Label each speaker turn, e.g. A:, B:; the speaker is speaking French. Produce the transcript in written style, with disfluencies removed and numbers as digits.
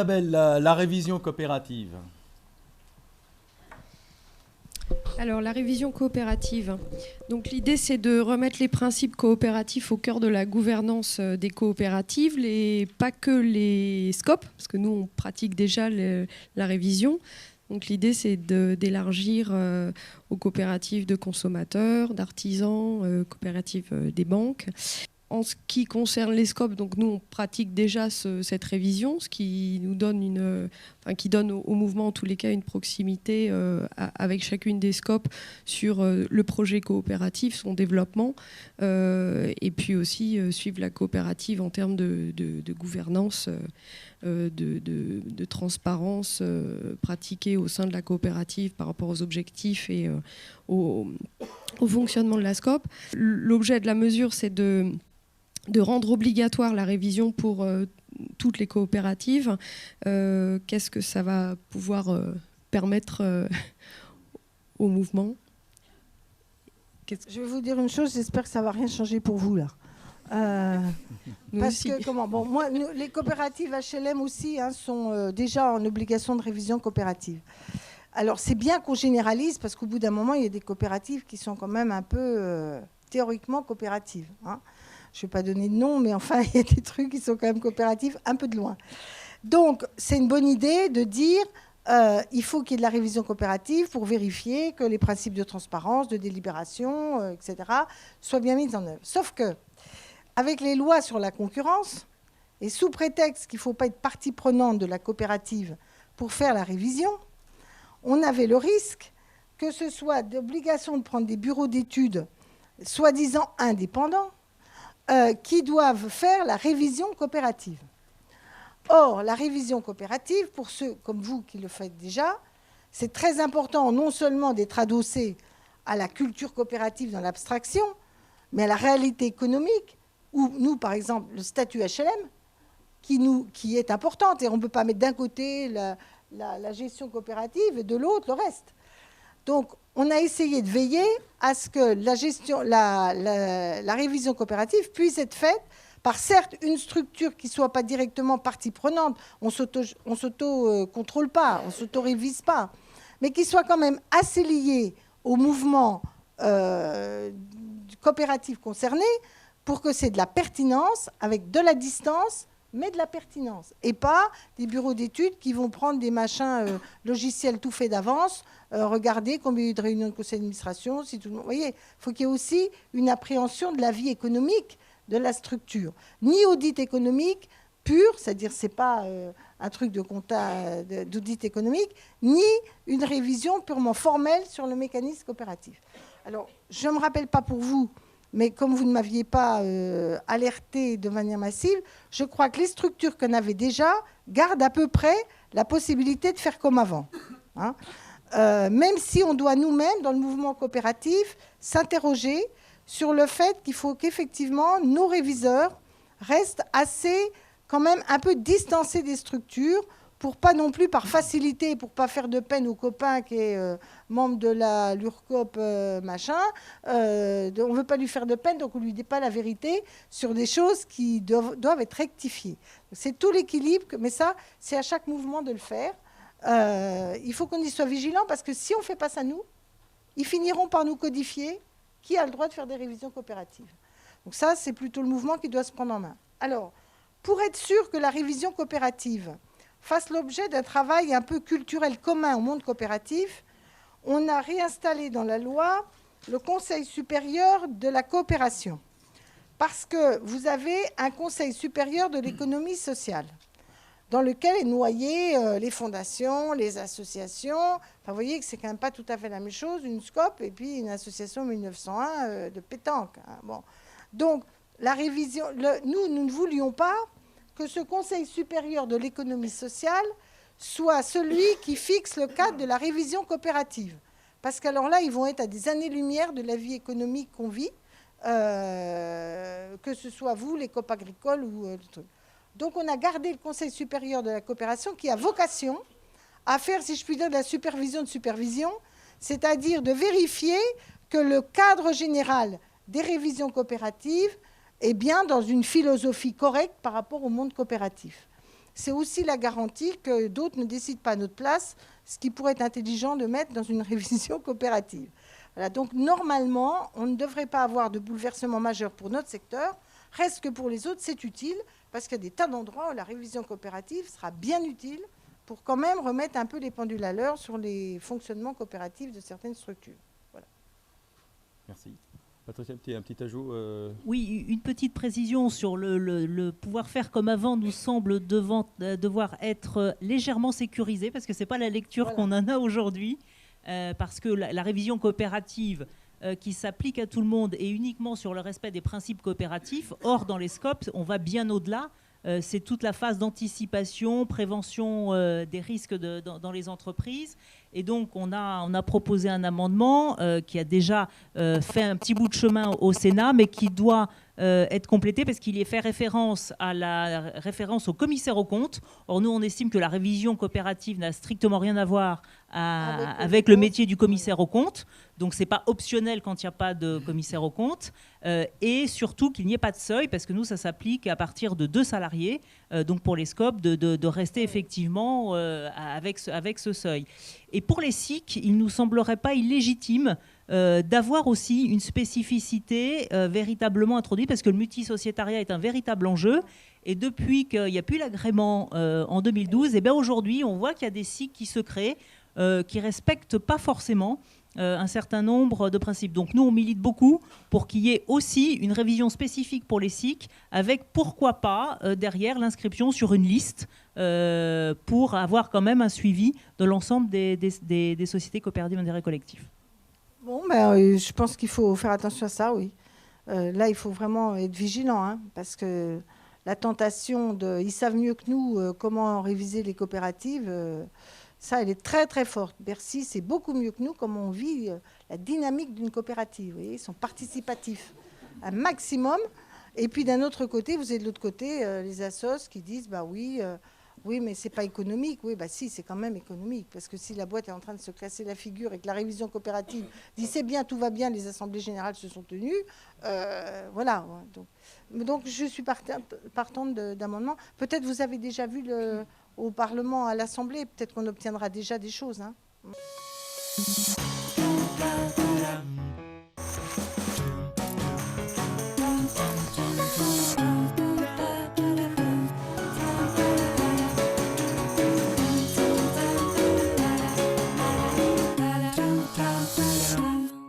A: Isabelle, la révision coopérative.
B: Alors, la révision coopérative. Donc, l'idée, c'est de remettre les principes coopératifs au cœur de la gouvernance des coopératives, pas que les scopes, parce que nous, on pratique déjà la révision. Donc, l'idée, c'est d'élargir aux coopératives de consommateurs, d'artisans, coopératives des banques. En ce qui concerne les scopes, donc nous on pratique déjà cette révision, ce qui nous donne qui donne au mouvement en tous les cas une proximité avec chacune des scopes sur le projet coopératif, son développement, et puis aussi suivre la coopérative en termes de gouvernance, de transparence pratiquée au sein de la coopérative par rapport aux objectifs et au fonctionnement de la scope. L'objet de la mesure, c'est de rendre obligatoire la révision pour toutes les coopératives. Qu'est-ce que ça va pouvoir permettre au mouvement ?
C: Je vais vous dire une chose, j'espère que ça ne va rien changer pour vous là. Parce
B: aussi.
C: Que les coopératives HLM aussi sont déjà en obligation de révision coopérative. Alors c'est bien qu'on généralise parce qu'au bout d'un moment, il y a des coopératives qui sont quand même un peu théoriquement coopératives. Je ne vais pas donner de nom, mais enfin, il y a des trucs qui sont quand même coopératifs un peu de loin. Donc, c'est une bonne idée de dire il faut qu'il y ait de la révision coopérative pour vérifier que les principes de transparence, de délibération, etc., soient bien mis en œuvre. Sauf que, avec les lois sur la concurrence, et sous prétexte qu'il ne faut pas être partie prenante de la coopérative pour faire la révision, on avait le risque que ce soit d'obligation de prendre des bureaux d'études soi-disant indépendants, qui doivent faire la révision coopérative. Or, la révision coopérative, pour ceux comme vous qui le faites déjà, c'est très important non seulement d'être adossé à la culture coopérative dans l'abstraction, mais à la réalité économique, où nous, par exemple, le statut HLM, qui est importante, et on ne peut pas mettre d'un côté la gestion coopérative et de l'autre le reste. Donc, on a essayé de veiller à ce que la révision coopérative puisse être faite par, certes, une structure qui ne soit pas directement partie prenante. On ne s'auto-contrôle pas, on ne s'auto-révise pas, mais qui soit quand même assez liée au mouvement coopératif concerné pour que c'est de la pertinence avec de la distance, mais de la pertinence. Et pas des bureaux d'études qui vont prendre des machins logiciels tout faits d'avance, regarder combien il y a eu de réunions de conseil d'administration, si tout le monde... Vous voyez, il faut qu'il y ait aussi une appréhension de la vie économique de la structure. Ni audit économique pur, c'est-à-dire ce n'est pas un truc de compta d'audit économique, ni une révision purement formelle sur le mécanisme coopératif. Alors, je ne me rappelle pas pour vous, mais comme vous ne m'aviez pas alerté de manière massive, je crois que les structures qu'on avait déjà gardent à peu près la possibilité de faire comme avant. Même si on doit nous-mêmes, dans le mouvement coopératif, s'interroger sur le fait qu'il faut qu'effectivement nos réviseurs restent assez, quand même, un peu distancés des structures pour pas non plus par facilité, pour pas faire de peine au copain qui est membre de l'URCOP machin. On ne veut pas lui faire de peine, donc on ne lui dit pas la vérité sur des choses qui doivent être rectifiées. C'est tout l'équilibre, mais ça, c'est à chaque mouvement de le faire. Il faut qu'on y soit vigilant, parce que si on ne fait pas ça nous, ils finiront par nous codifier qui a le droit de faire des révisions coopératives. Donc ça, c'est plutôt le mouvement qui doit se prendre en main. Alors, pour être sûr que la révision coopérative fasse l'objet d'un travail un peu culturel commun au monde coopératif, on a réinstallé dans la loi le Conseil supérieur de la coopération. Parce que vous avez un Conseil supérieur de l'économie sociale, dans lequel est noyé les fondations, les associations. Enfin, vous voyez que c'est quand même pas tout à fait la même chose, une SCOP et puis une association 1901 de pétanque. Bon. Donc, la révision, nous ne voulions pas que ce Conseil supérieur de l'économie sociale soit celui qui fixe le cadre de la révision coopérative. Parce qu'alors là, ils vont être à des années-lumière de la vie économique qu'on vit, que ce soit vous, les coop agricoles ou le truc. Donc on a gardé le Conseil supérieur de la coopération qui a vocation à faire, si je puis dire, de la supervision de supervision, c'est-à-dire de vérifier que le cadre général des révisions coopératives est bien dans une philosophie correcte par rapport au monde coopératif. c'est aussi la garantie que d'autres ne décident pas à notre place, ce qui pourrait être intelligent de mettre dans une révision coopérative. Voilà, donc normalement, on ne devrait pas avoir de bouleversement majeur pour notre secteur. Reste que pour les autres, c'est utile, parce qu'il y a des tas d'endroits où la révision coopérative sera bien utile pour quand même remettre un peu les pendules à l'heure sur les fonctionnements coopératifs de certaines structures. Voilà.
A: Merci. Patricia, un petit ajout
D: Oui, une petite précision sur le pouvoir faire comme avant nous semble devoir être légèrement sécurisé, parce que ce n'est pas la lecture qu'on en a aujourd'hui, parce que la révision coopérative qui s'applique à tout le monde est uniquement sur le respect des principes coopératifs. Or, dans les scopes, on va bien au-delà. C'est toute la phase d'anticipation, prévention des risques dans les entreprises. Et donc, on a proposé un amendement qui a déjà fait un petit bout de chemin au Sénat, mais qui doit être complété parce qu'il y est fait référence à la référence au commissaire aux comptes. Or, nous, on estime que la révision coopérative n'a strictement rien à voir avec le métier du commissaire aux comptes. Donc, ce n'est pas optionnel quand il n'y a pas de commissaire aux comptes. Et surtout qu'il n'y ait pas de seuil, parce que nous, ça s'applique à partir de 2 salariés. Donc, pour les scopes, de rester effectivement avec ce seuil. Et pour les SIC, il ne nous semblerait pas illégitime d'avoir aussi une spécificité véritablement introduite, parce que le multisociétariat est un véritable enjeu. Et depuis qu'il n'y a plus l'agrément en 2012, et bien aujourd'hui, on voit qu'il y a des SIC qui se créent, qui ne respectent pas forcément un certain nombre de principes. Donc nous, on milite beaucoup pour qu'il y ait aussi une révision spécifique pour les SIC, avec pourquoi pas derrière l'inscription sur une liste pour avoir quand même un suivi de l'ensemble des sociétés coopératives d'intérêt collectif.
C: Bon, je pense qu'il faut faire attention à ça, oui. Là, il faut vraiment être vigilant, hein, parce que la tentation de... Ils savent mieux que nous comment réviser les coopératives. Ça, elle est très, très forte. Bercy, c'est beaucoup mieux que nous comment on vit la dynamique d'une coopérative. Vous voyez, ils sont participatifs un maximum. Et puis, d'un autre côté, vous avez de l'autre côté les assos qui disent, oui, mais c'est pas économique. Oui, si, c'est quand même économique. Parce que si la boîte est en train de se casser la figure et que la révision coopérative dit, c'est bien, tout va bien, les assemblées générales se sont tenues, voilà. Donc, je suis partante d'amendement. Peut-être vous avez déjà vu au Parlement, à l'Assemblée, peut-être qu'on obtiendra déjà des choses. Hein.
E: Down.